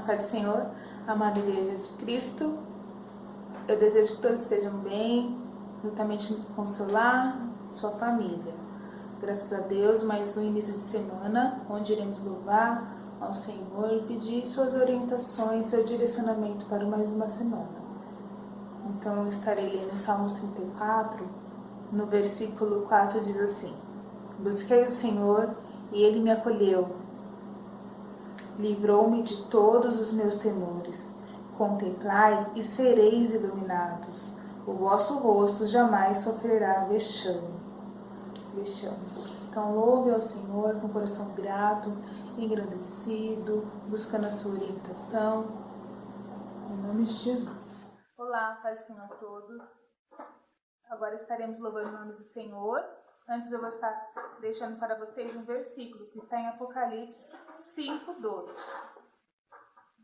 paz do Senhor, amada Igreja de Cristo. Eu desejo que todos estejam bem, juntamente com o seu lar, sua família. Graças a Deus, mais um início de semana, onde iremos louvar ao Senhor e pedir suas orientações, seu direcionamento para mais uma semana. Então, eu estarei lendo Salmos 34, no versículo 4 diz assim: Busquei o Senhor e Ele me acolheu. Livrou-me de todos os meus temores. Contemplai e sereis iluminados. O vosso rosto jamais sofrerá vexame. Então louve ao Senhor com o coração grato, engrandecido, buscando a sua orientação. Em nome de Jesus. Olá, paz do Senhor a todos. Agora estaremos louvando o nome do Senhor. Antes eu vou estar deixando para vocês um versículo que está em Apocalipse 5:12.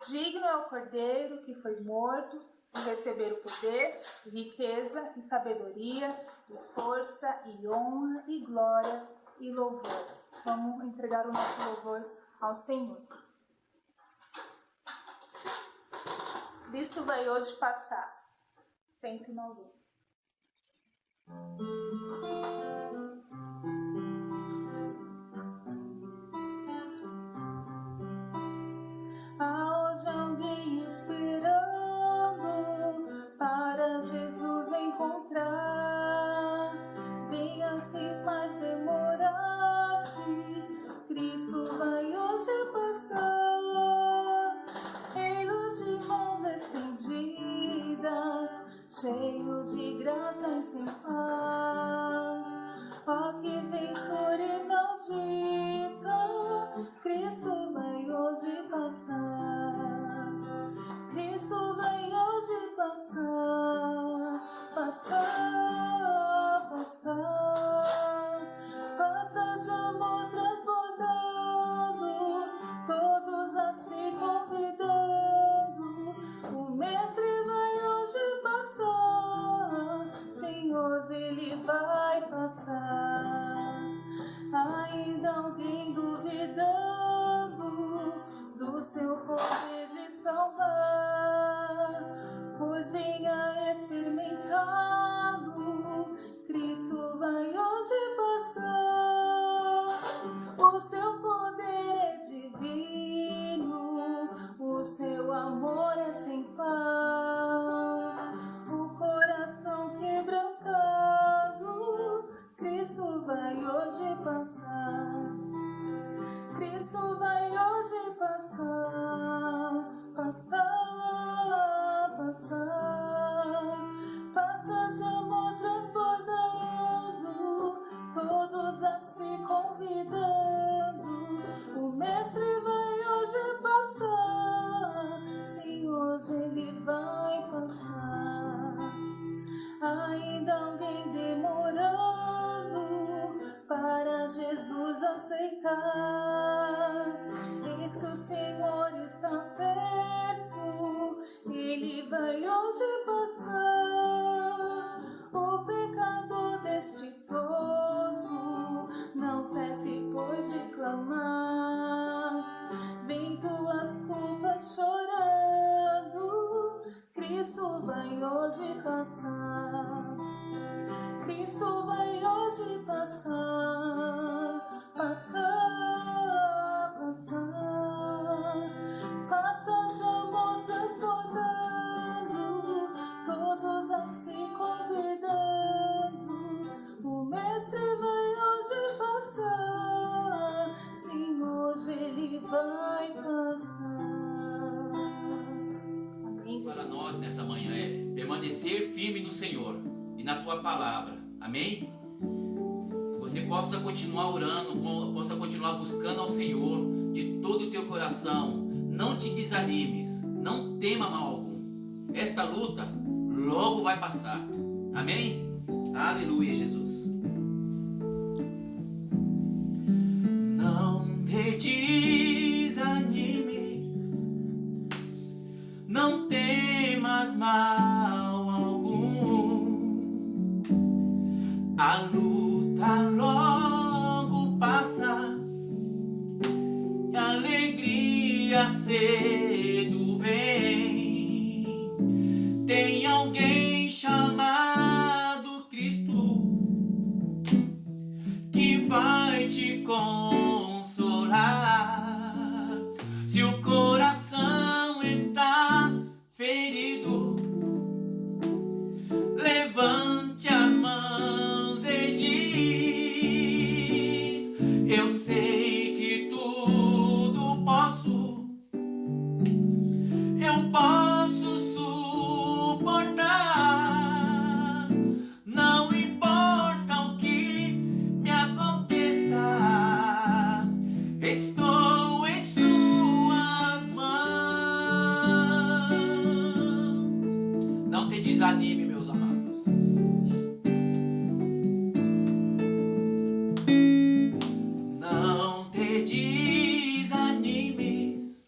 Digno é o Cordeiro que foi morto de receber o poder, riqueza e sabedoria, e força e honra e glória e louvor. Vamos entregar o nosso louvor ao Senhor. Cristo vai hoje passar. 190. Há hoje alguém esperando para Jesus encontrar. Venha sem mais demorar-se, Cristo vai hoje passar. Ei-lo de mãos estendidas, cheio de graça e sem par. Ó que ventura inaudita, Cristo vai hoje passar. Cristo vai hoje passar, passar, passar. Passa de amor transbordando, todos a se convidando. O Mestre vai hoje passar, sim, hoje ele vai passar. Ainda alguém duvidando do seu poder de salvar, pois venha experimentá-lo, Cristo vai hoje passar. O seu poder é divino, o seu amor é sem par. O coração quebrantado, Cristo vai hoje passar. Cristo vai hoje passar, passar, passar. Passa de amor transbordando, todos a se convidando. O Mestre vai hoje passar, sim, hoje ele vai passar. Ainda alguém demorando para Jesus aceitar. Eis que o Senhor está perto, ele vai hoje passar. O pecador desditoso não cesse, pois, de clamar. Vem tuas culpas chorando, Cristo vai hoje passar. Cristo vai hoje passar, passar, passar. Passa de amor transbordando, todos a se convidando. O Mestre vai hoje passar, sim, hoje ele vai passar. Amém, Jesus. Para nós nessa manhã é permanecer firme no Senhor e na tua palavra. Amém? Que você possa continuar orando, possa continuar buscando ao Senhor de todo o teu coração. Não te desanimes, não tema mal algum. Esta luta logo vai passar. Amém? Aleluia, Jesus. Não te desanimes, não temas mal algum. A luta logo passa e a alegria cedo alguém chamado Cristo que vai te consolar. Se o coração está ferido, levante as mãos e diz: eu sei que tudo posso, eu posso suportar. Não importa o que me aconteça, estou em suas mãos. Não te desanime, meus amados. Não te desanimes,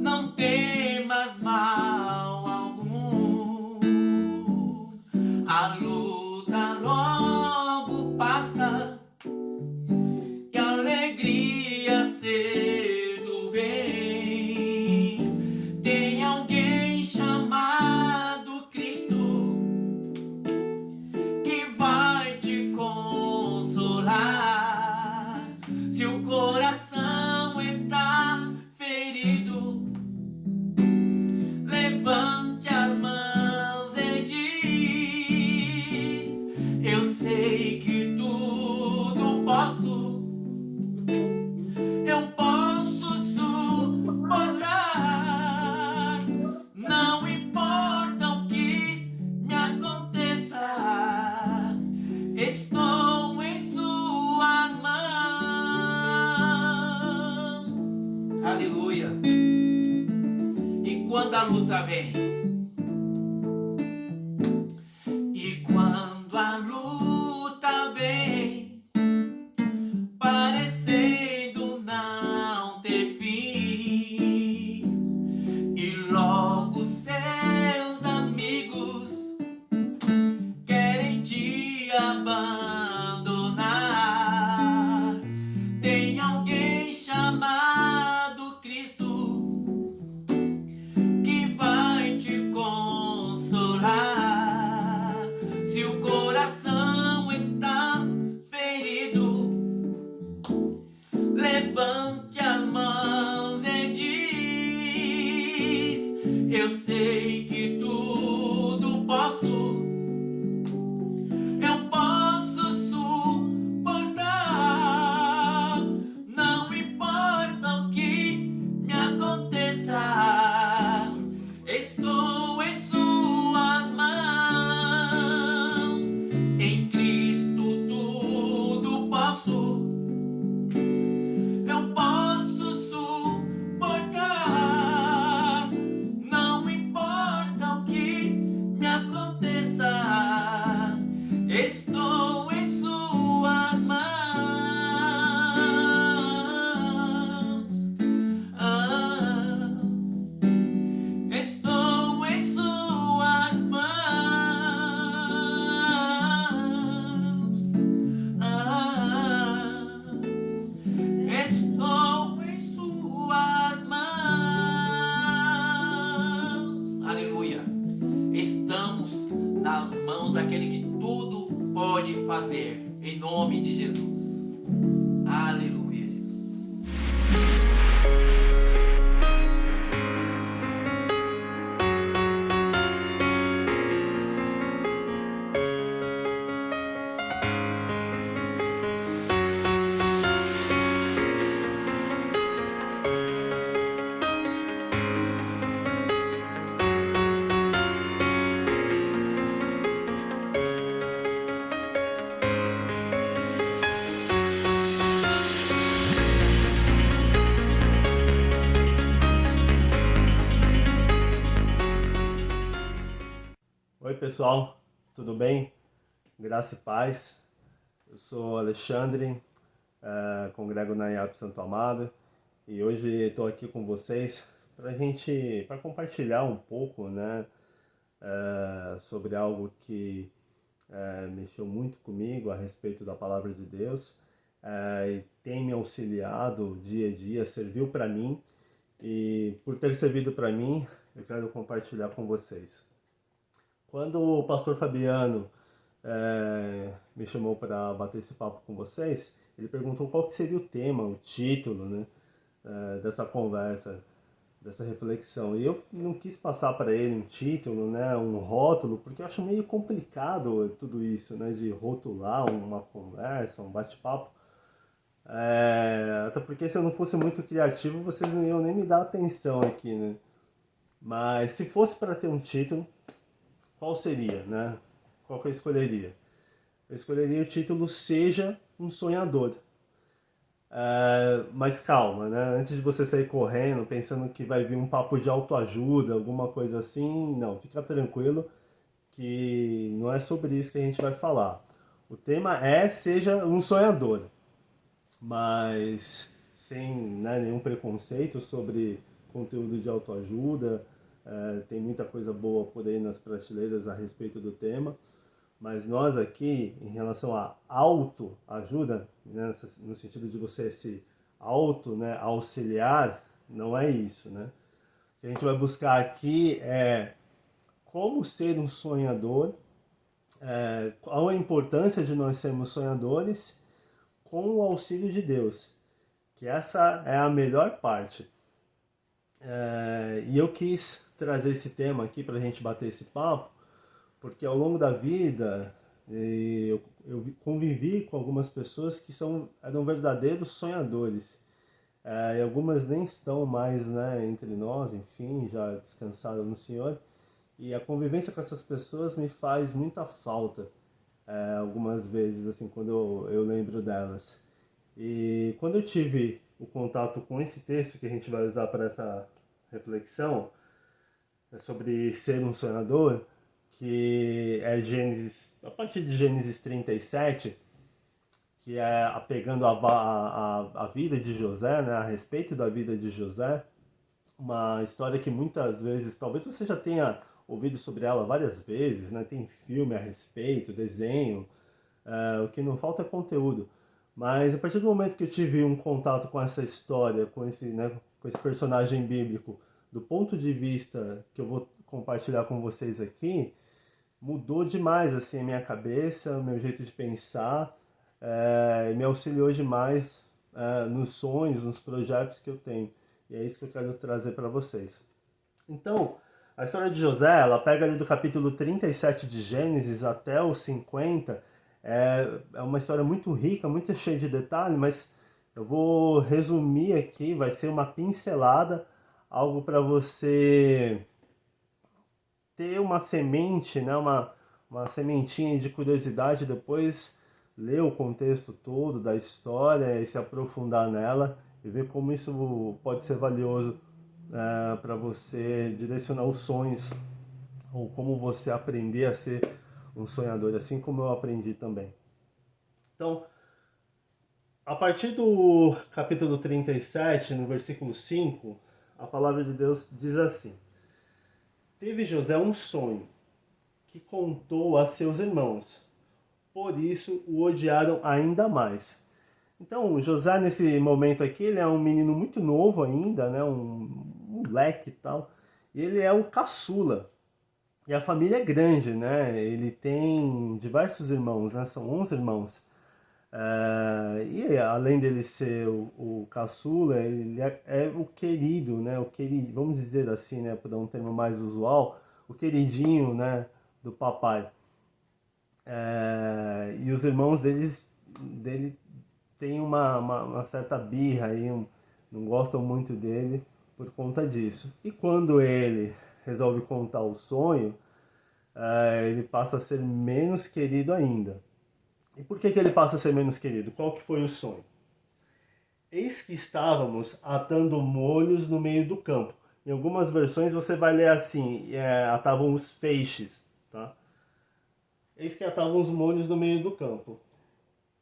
não temas mal algum. A luta logo passa e a alegria cedo vem. Tem alguém chamado Cristo que vai te consolar. Se o coração está ferido, levante as mãos e diz: eu sei que tudo posso, eu posso suportar. Não importa o que me aconteça, estou em suas mãos. Aleluia. E quando a luta vem, e quando a luta vem, parecendo não ter fim, e logo seus amigos querem te abandonar, tem alguém chamado Cristo que vai te consolar. Se o coração está ferido, levante as mãos e diz: eu sei que tudo posso, eu posso suportar. Não importa o que me aconteça, estou em suas mãos. Em Cristo tudo posso, eu posso suportar. Não importa o que me aconteça, estou em suas mãos. Estou em suas mãos. Estou em suas mãos. Aleluia. Estamos nas mãos daquele que tudo pode fazer. Em nome de Jesus. Aleluia, Jesus. Oi pessoal, tudo bem? Graça e paz. Eu sou Alexandre, congrego na IAP Santo Amaro, e hoje estou aqui com vocês para compartilhar um pouco, né, sobre algo que mexeu muito comigo a respeito da palavra de Deus, e tem me auxiliado dia a dia, serviu para mim, e por ter servido para mim, eu quero compartilhar com vocês. Quando o pastor Fabiano me chamou para bater esse papo com vocês, ele perguntou qual que seria o tema, o título, né, dessa conversa, dessa reflexão. E eu não quis passar para ele um título, né, um rótulo, porque eu acho meio complicado tudo isso, né, de rotular uma conversa, um bate-papo. Até porque se eu não fosse muito criativo, vocês não iam nem me dar atenção aqui, né? Mas se fosse para ter um título, qual seria, né? Qual que eu escolheria? Eu escolheria o título Seja um Sonhador. Mas calma, né? Antes de você sair correndo, pensando que vai vir um papo de autoajuda, alguma coisa assim, não, fica tranquilo que não é sobre isso que a gente vai falar. O tema é Seja um Sonhador, mas sem, né, nenhum preconceito sobre conteúdo de autoajuda. Tem muita coisa boa por aí nas prateleiras a respeito do tema. Mas nós aqui, em relação à autoajuda, né, no sentido de você se né, auxiliar, não é isso, né? O que a gente vai buscar aqui é como ser um sonhador, qual a importância de nós sermos sonhadores com o auxílio de Deus, que essa é a melhor parte. E eu quis trazer esse tema aqui para a gente bater esse papo, porque ao longo da vida eu convivi com algumas pessoas que eram verdadeiros sonhadores. E algumas nem estão mais, né, entre nós, enfim, já descansaram no Senhor. E a convivência com essas pessoas me faz muita falta, algumas vezes, assim, quando eu lembro delas. E quando eu tive o contato com esse texto que a gente vai usar para essa reflexão, sobre ser um sonhador, que é Gênesis, a partir de Gênesis 37, que é apegando a vida de José, né, a respeito da vida de José, uma história que muitas vezes, talvez você já tenha ouvido sobre ela várias vezes, né, tem filme a respeito, desenho, o que não falta é conteúdo. Mas a partir do momento que eu tive um contato com essa história, com esse personagem bíblico, do ponto de vista que eu vou compartilhar com vocês aqui, mudou demais assim a minha cabeça, o meu jeito de pensar, me auxiliou demais nos sonhos, nos projetos que eu tenho. E é isso que eu quero trazer para vocês. Então, a história de José, ela pega ali do capítulo 37 de Gênesis até o 50, é uma história muito rica, muito cheia de detalhes, mas eu vou resumir aqui, vai ser uma pincelada, algo para você ter uma semente, né, uma sementinha de curiosidade, depois ler o contexto todo da história e se aprofundar nela e ver como isso pode ser valioso para você direcionar os sonhos, ou como você aprender a ser um sonhador, assim como eu aprendi também. Então, a partir do capítulo 37, no versículo 5, a palavra de Deus diz assim: Teve José um sonho, que contou a seus irmãos, por isso o odiaram ainda mais. Então, José, nesse momento aqui, ele é um menino muito novo ainda, né, um moleque e tal, e ele é o caçula. E a família é grande, né? Ele tem diversos irmãos, né? São 11 irmãos. E além dele ser o caçula, ele é o querido, né? O querido, vamos dizer assim, né? Para dar um termo mais usual, o queridinho, né? Do papai. E os irmãos dele têm uma certa birra aí, não gostam muito dele por conta disso. E quando ele resolve contar o sonho, ele passa a ser menos querido ainda. E por que ele passa a ser menos querido? Qual que foi o sonho? Eis que estávamos atando molhos no meio do campo. Em algumas versões você vai ler assim, atavam os feixes, tá? Eis que atavam os molhos no meio do campo.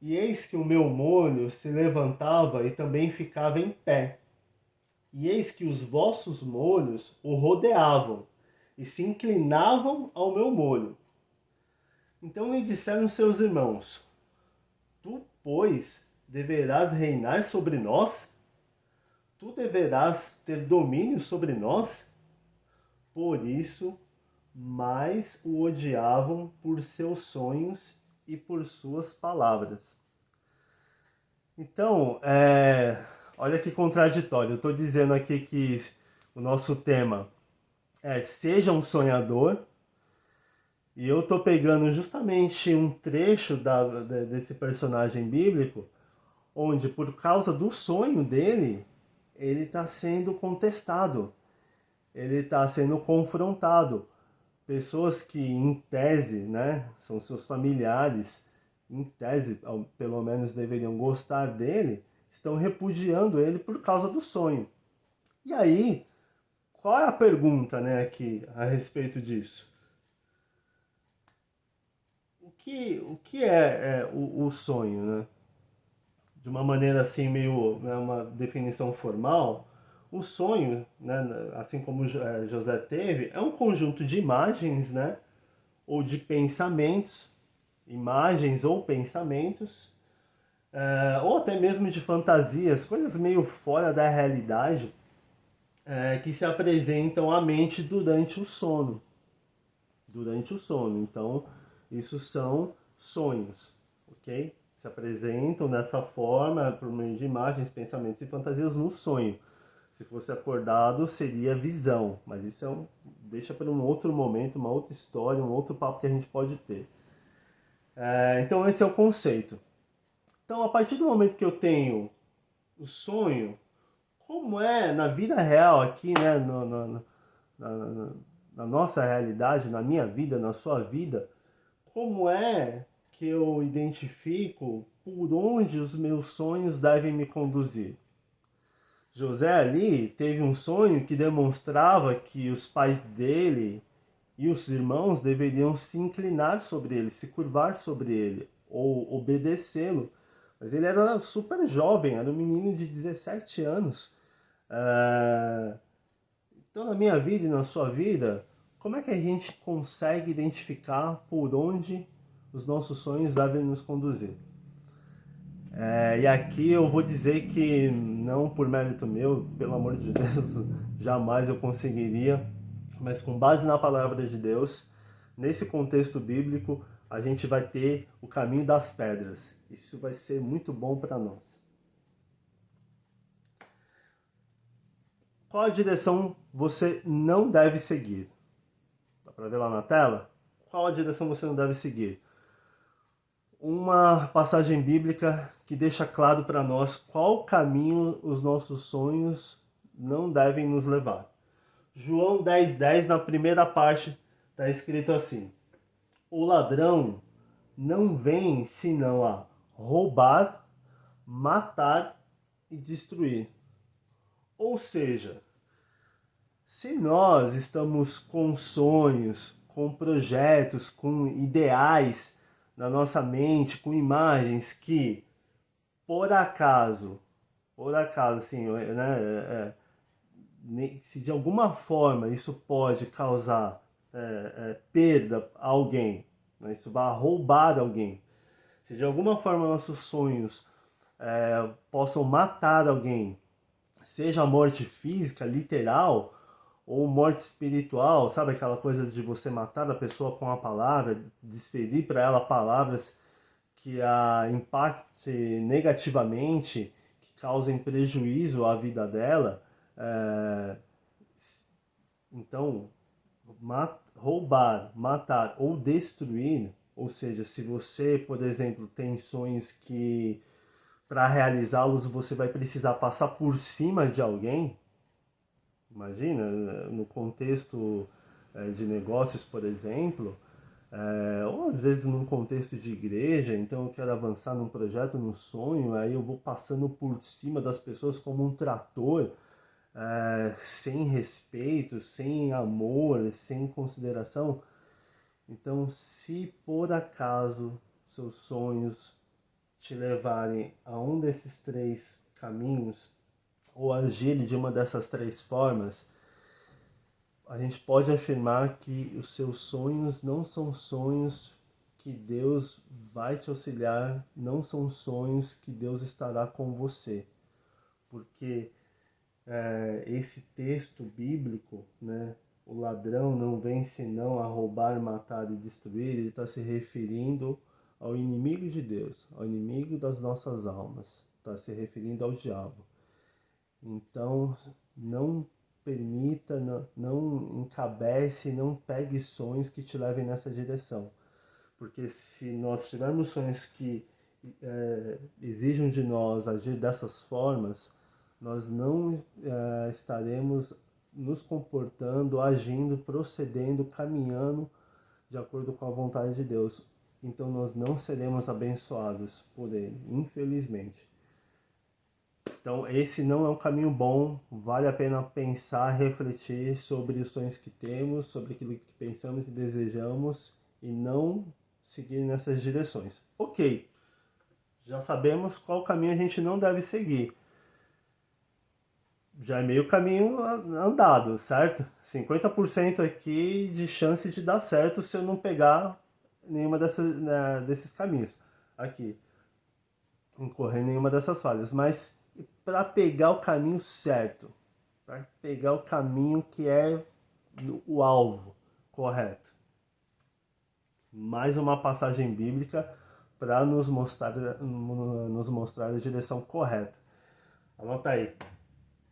E eis que o meu molho se levantava e também ficava em pé. E eis que os vossos molhos o rodeavam e se inclinavam ao meu molho. Então lhe disseram seus irmãos: Tu, pois, deverás reinar sobre nós? Tu deverás ter domínio sobre nós? Por isso mais o odiavam por seus sonhos e por suas palavras. Então, olha que contraditório. Eu estou dizendo aqui que o nosso tema é seja um sonhador, e eu estou pegando justamente um trecho desse personagem bíblico, onde por causa do sonho dele, ele está sendo contestado, ele está sendo confrontado. Pessoas que, em tese, né, são seus familiares, em tese, pelo menos deveriam gostar dele, estão repudiando ele por causa do sonho. E aí, qual é a pergunta, né, aqui a respeito disso? O que é o sonho, né? De uma maneira assim, meio, né, uma definição formal, o sonho, né, assim como José teve, é um conjunto de imagens, né, ou de pensamentos, imagens ou pensamentos, ou até mesmo de fantasias, coisas meio fora da realidade, que se apresentam à mente durante o sono. Durante o sono. Então, isso são sonhos, ok? Se apresentam dessa forma, por meio de imagens, pensamentos e fantasias no sonho. Se fosse acordado, seria visão, mas isso deixa para um outro momento, uma outra história, um outro papo que a gente pode ter. Então esse é o conceito. Então, a partir do momento que eu tenho o sonho, como é na vida real aqui, né, na nossa realidade, na minha vida, na sua vida, como é que eu identifico por onde os meus sonhos devem me conduzir? José ali teve um sonho que demonstrava que os pais dele e os irmãos deveriam se inclinar sobre ele, se curvar sobre ele, ou obedecê-lo. Mas ele era super jovem, era um menino de 17 anos. Então, na minha vida e na sua vida, como é que a gente consegue identificar por onde os nossos sonhos devem nos conduzir? E aqui eu vou dizer que não por mérito meu, pelo amor de Deus, jamais eu conseguiria, mas com base na palavra de Deus, nesse contexto bíblico, a gente vai ter o caminho das pedras. Isso vai ser muito bom para nós. Qual a direção você não deve seguir? Dá para ver lá na tela? Qual a direção você não deve seguir? Uma passagem bíblica que deixa claro para nós qual caminho os nossos sonhos não devem nos levar. João 10:10, na primeira parte, está escrito assim: o ladrão não vem senão a roubar, matar e destruir. Ou seja, se nós estamos com sonhos, com projetos, com ideais na nossa mente, com imagens que, por acaso, assim, né, se de alguma forma isso pode causar perda a alguém, né, isso vai roubar alguém, se de alguma forma nossos sonhos possam matar alguém, seja a morte física, literal, ou morte espiritual, sabe aquela coisa de você matar a pessoa com a palavra, desferir para ela palavras que a impacte negativamente, que causem prejuízo à vida dela. Então, roubar, matar ou destruir, ou seja, se você, por exemplo, tem sonhos que para realizá-los você vai precisar passar por cima de alguém, imagina, no contexto de negócios, por exemplo, ou às vezes num contexto de igreja, então eu quero avançar num projeto, num sonho, aí eu vou passando por cima das pessoas como um trator, sem respeito, sem amor, sem consideração. Então, se por acaso seus sonhos te levarem a um desses três caminhos, ou agir de uma dessas três formas, a gente pode afirmar que os seus sonhos não são sonhos que Deus vai te auxiliar, não são sonhos que Deus estará com você. Porque esse texto bíblico, né, o ladrão não vem senão a roubar, matar e destruir, ele está se referindo ao inimigo de Deus, ao inimigo das nossas almas, está se referindo ao diabo. Então, não permita, não encabece, não pegue sonhos que te levem nessa direção. Porque se nós tivermos sonhos que exijam de nós agir dessas formas, nós não estaremos nos comportando, agindo, procedendo, caminhando de acordo com a vontade de Deus. Então nós não seremos abençoados por Ele, infelizmente. Então esse não é um caminho bom, vale a pena pensar, refletir sobre os sonhos que temos, sobre aquilo que pensamos e desejamos e não seguir nessas direções. Ok, já sabemos qual caminho a gente não deve seguir. Já é meio caminho andado, certo? 50% aqui de chance de dar certo se eu não pegar nenhuma desses caminhos aqui, incorrer em nenhuma dessas falhas. Mas para pegar o caminho certo, para pegar o caminho que é o alvo correto, mais uma passagem bíblica para nos mostrar a direção correta. Anota aí,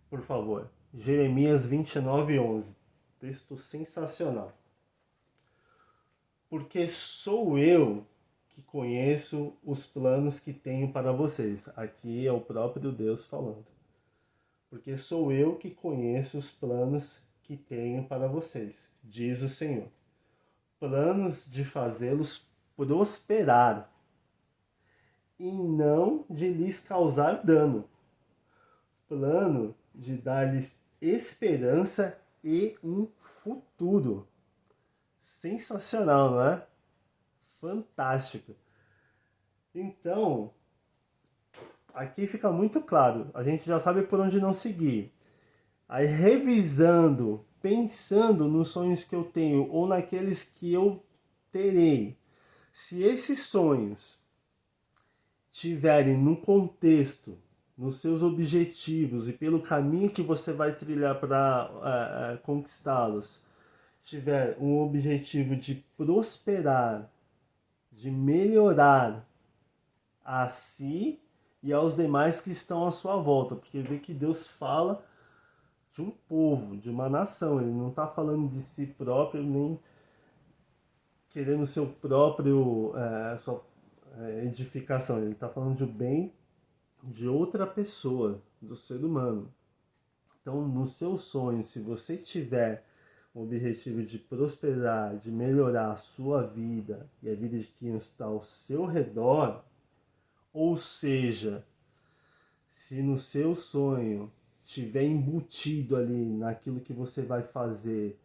por favor. Jeremias 29:11. Texto sensacional. Porque sou eu que conheço os planos que tenho para vocês. Aqui é o próprio Deus falando. Porque sou eu que conheço os planos que tenho para vocês, diz o Senhor. Planos de fazê-los prosperar e não de lhes causar dano. Plano de dar-lhes esperança e um futuro. Sensacional, não é? Fantástico. Então, aqui fica muito claro. A gente já sabe por onde não seguir. Aí, revisando, pensando nos sonhos que eu tenho ou naqueles que eu terei, se esses sonhos tiverem num contexto, nos seus objetivos e pelo caminho que você vai trilhar para conquistá-los, tiver um objetivo de prosperar, de melhorar a si e aos demais que estão à sua volta, porque vê que Deus fala de um povo, de uma nação, ele não está falando de si próprio, nem querendo seu próprio sua edificação, ele está falando do bem de outra pessoa, do ser humano. Então, no seu sonho, se você tiver o objetivo de prosperar, de melhorar a sua vida e a vida de quem está ao seu redor, ou seja, se no seu sonho tiver embutido ali naquilo que você vai fazer,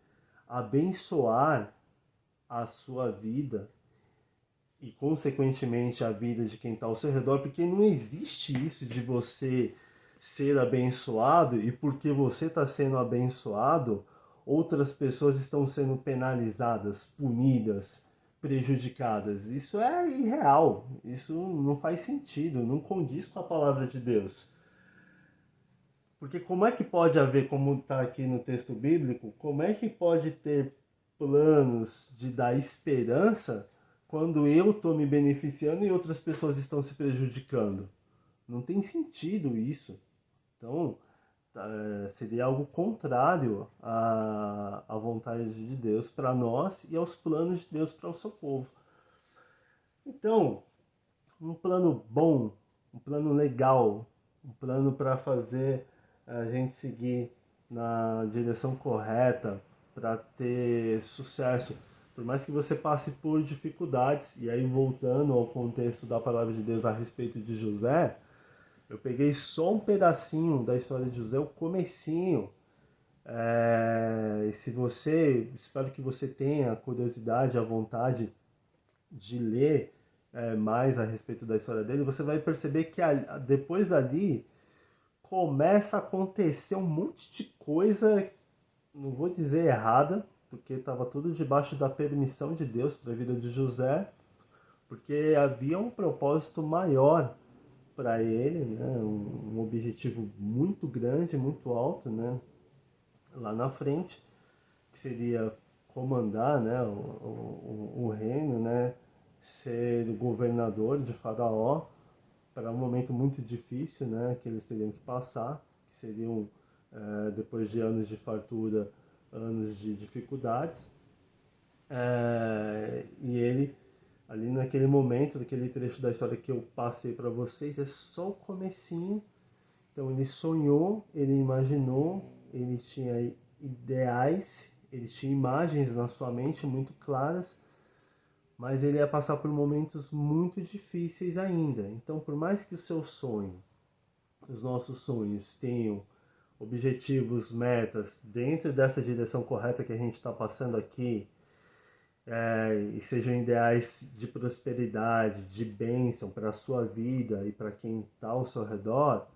abençoar a sua vida e consequentemente a vida de quem está ao seu redor, porque não existe isso de você ser abençoado e porque você está sendo abençoado, outras pessoas estão sendo penalizadas, punidas, prejudicadas. Isso é irreal, isso não faz sentido, não condiz com a palavra de Deus. Porque como é que pode haver, como está aqui no texto bíblico, como é que pode ter planos de dar esperança quando eu estou me beneficiando e outras pessoas estão se prejudicando? Não tem sentido isso. Então, seria algo contrário à vontade de Deus para nós e aos planos de Deus para o seu povo. Então, um plano bom, um plano legal, um plano para fazer a gente seguir na direção correta, para ter sucesso. Por mais que você passe por dificuldades, e aí voltando ao contexto da palavra de Deus a respeito de José, eu peguei só um pedacinho da história de José, o comecinho. E se você, espero que você tenha a curiosidade, a vontade de ler mais a respeito da história dele, você vai perceber que depois ali começa a acontecer um monte de coisa, não vou dizer errada, porque estava tudo debaixo da permissão de Deus para a vida de José, porque havia um propósito maior para ele, né? Um objetivo muito grande, muito alto, né? Lá na frente. que seria comandar, né, o reino, né, ser o governador de Faraó, para um momento muito difícil, né, que eles teriam que passar, que seriam, depois de anos de fartura, anos de dificuldades. E ele, ali naquele momento, naquele trecho da história que eu passei para vocês, é só o comecinho. Então ele sonhou, ele imaginou, ele tinha ideais, ele tinha imagens na sua mente muito claras, mas ele ia passar por momentos muito difíceis ainda. Então, por mais que o seu sonho, os nossos sonhos tenham objetivos, metas dentro dessa direção correta que a gente está passando aqui, e sejam ideais de prosperidade, de bênção para a sua vida e para quem está ao seu redor,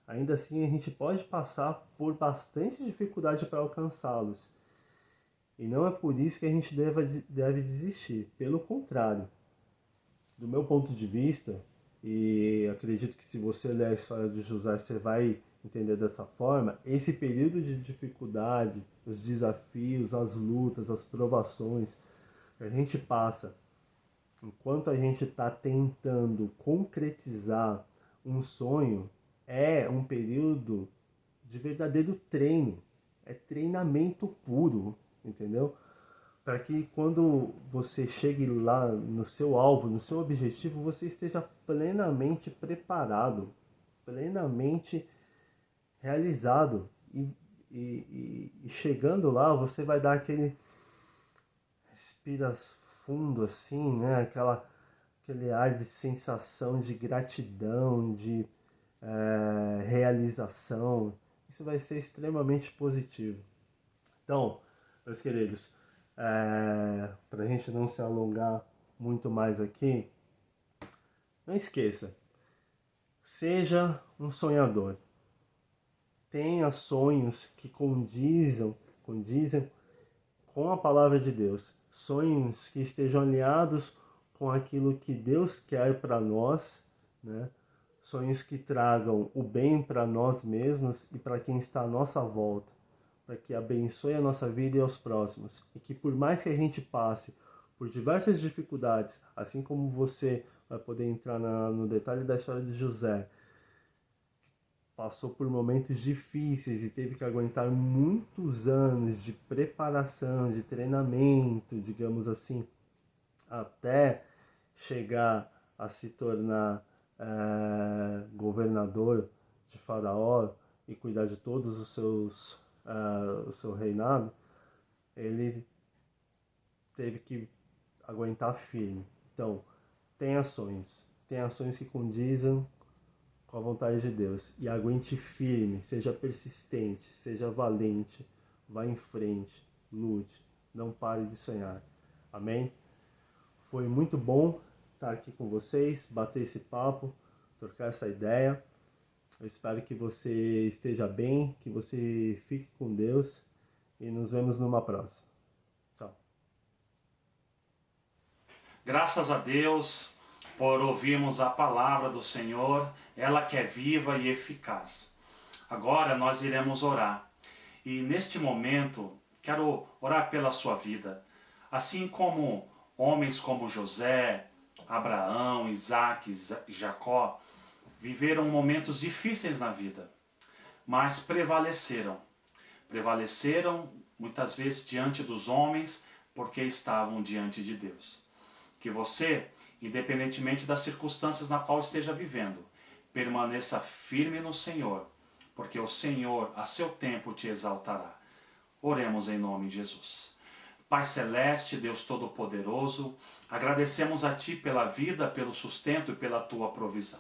ainda assim a gente pode passar por bastante dificuldade para alcançá-los. E não é por isso que a gente deve desistir. Pelo contrário, do meu ponto de vista, e acredito que se você ler a história de José, você vai entender dessa forma, esse período de dificuldade, os desafios, as lutas, as provações que a gente passa, enquanto a gente está tentando concretizar um sonho, é um período de verdadeiro treino, é treinamento puro, entendeu? Para que quando você chegue lá no seu alvo, no seu objetivo, você esteja plenamente preparado, plenamente realizado. E chegando lá, você vai dar aquele respira fundo assim, né? Aquele ar de sensação de gratidão, de realização. Isso vai ser extremamente positivo. Então, meus queridos, para a gente não se alongar muito mais aqui, não esqueça, seja um sonhador. Tenha sonhos que condizem com a palavra de Deus. Sonhos que estejam alinhados com aquilo que Deus quer para nós, né? Sonhos que tragam o bem para nós mesmos e para quem está à nossa volta, para que abençoe a nossa vida e aos próximos. E que por mais que a gente passe por diversas dificuldades, assim como você vai poder entrar no detalhe da história de José, passou por momentos difíceis e teve que aguentar muitos anos de preparação, de treinamento, digamos assim, até chegar a se tornar governador de Faraó e cuidar de todos o seu reinado, ele teve que aguentar firme. Então, tenha sonhos que condizem com a vontade de Deus e aguente firme, seja persistente, seja valente, vá em frente, lute, não pare de sonhar. Amém? Foi muito bom estar aqui com vocês, bater esse papo, trocar essa ideia. Eu espero que você esteja bem, que você fique com Deus e nos vemos numa próxima. Tchau. Graças a Deus por ouvirmos a palavra do Senhor, ela que é viva e eficaz. Agora nós iremos orar. E neste momento, quero orar pela sua vida. Assim como homens como José, Abraão, Isaac e Jacó viveram momentos difíceis na vida, mas prevaleceram. Prevaleceram muitas vezes diante dos homens porque estavam diante de Deus. Que você, independentemente das circunstâncias na qual esteja vivendo, permaneça firme no Senhor, porque o Senhor a seu tempo te exaltará. Oremos em nome de Jesus. Pai Celeste, Deus Todo-Poderoso, agradecemos a Ti pela vida, pelo sustento e pela Tua provisão.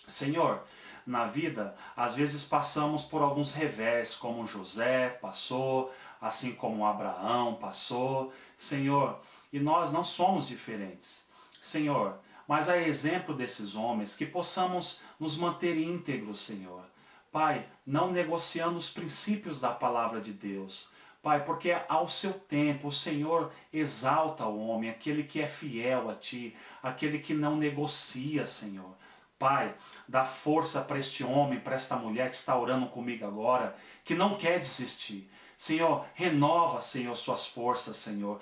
Senhor, na vida, às vezes passamos por alguns revés, como José passou, assim como Abraão passou, Senhor, e nós não somos diferentes, Senhor, mas a exemplo desses homens, que possamos nos manter íntegros, Senhor. Pai, não negociando os princípios da palavra de Deus, Pai, porque ao seu tempo o Senhor exalta o homem, aquele que é fiel a Ti, aquele que não negocia, Senhor. Pai, dá força para este homem, para esta mulher que está orando comigo agora, que não quer desistir. Senhor, renova, Senhor, suas forças, Senhor.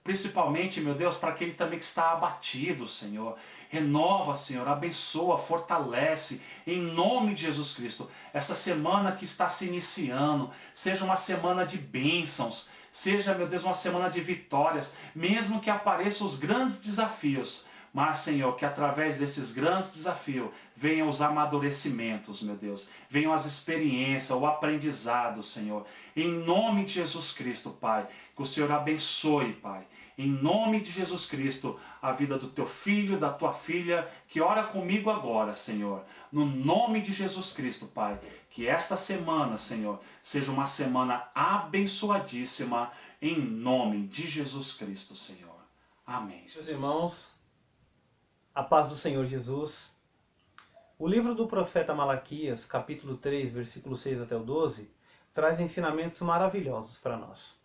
Principalmente, meu Deus, para aquele também que está abatido, Senhor. Renova, Senhor, abençoa, fortalece, em nome de Jesus Cristo. Essa semana que está se iniciando, seja uma semana de bênçãos, seja, meu Deus, uma semana de vitórias, mesmo que apareçam os grandes desafios. Mas, Senhor, que através desses grandes desafios venham os amadurecimentos, meu Deus. Venham as experiências, o aprendizado, Senhor. Em nome de Jesus Cristo, Pai. Que o Senhor abençoe, Pai. Em nome de Jesus Cristo, a vida do teu filho, da tua filha, que ora comigo agora, Senhor. No nome de Jesus Cristo, Pai. Que esta semana, Senhor, seja uma semana abençoadíssima. Em nome de Jesus Cristo, Senhor. Amém, Jesus. Meus irmãos, a paz do Senhor Jesus. O livro do profeta Malaquias, capítulo 3, versículo 6 até o 12, traz ensinamentos maravilhosos para nós.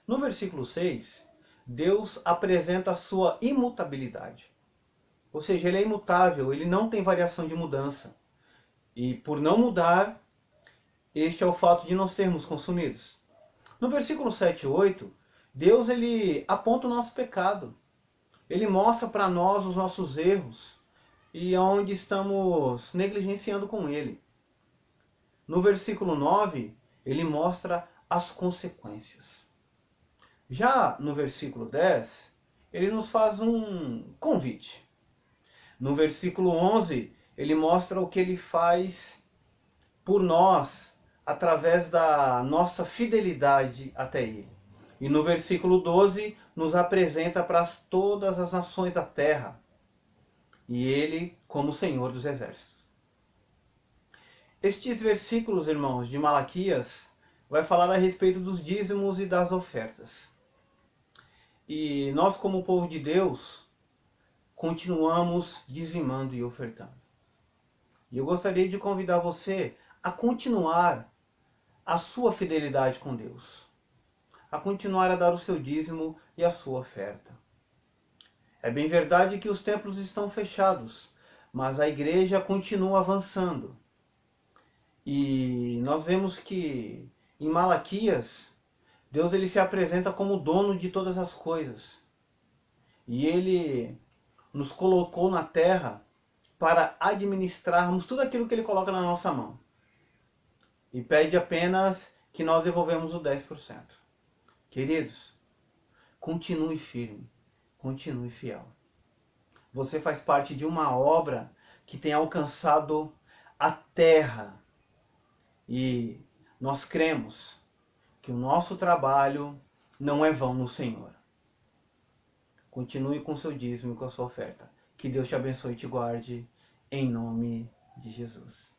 No versículo 6, Deus apresenta a sua imutabilidade. Ou seja, ele é imutável, ele não tem variação de mudança. E por não mudar, este é o fato de não sermos consumidos. No versículo 7 e 8, Deus ele aponta o nosso pecado. Ele mostra para nós os nossos erros e onde estamos negligenciando com ele. No versículo 9, ele mostra as consequências. Já no versículo 10, ele nos faz um convite. No versículo 11, ele mostra o que ele faz por nós através da nossa fidelidade até ele. E no versículo 12, nos apresenta para todas as nações da terra. E ele como Senhor dos Exércitos. Estes versículos, irmãos, de Malaquias, vai falar a respeito dos dízimos e das ofertas. E nós, como povo de Deus, continuamos dizimando e ofertando. E eu gostaria de convidar você a continuar a sua fidelidade com Deus. A continuar a dar o seu dízimo e a sua oferta. É bem verdade que os templos estão fechados, mas a igreja continua avançando. E nós vemos que em Malaquias, Deus ele se apresenta como dono de todas as coisas. E ele nos colocou na terra para administrarmos tudo aquilo que ele coloca na nossa mão. E pede apenas que nós devolvemos o 10%. Queridos, continue firme, continue fiel. Você faz parte de uma obra que tem alcançado a terra. E nós cremos que o nosso trabalho não é vão no Senhor. Continue com seu dízimo e com a sua oferta. Que Deus te abençoe e te guarde, em nome de Jesus.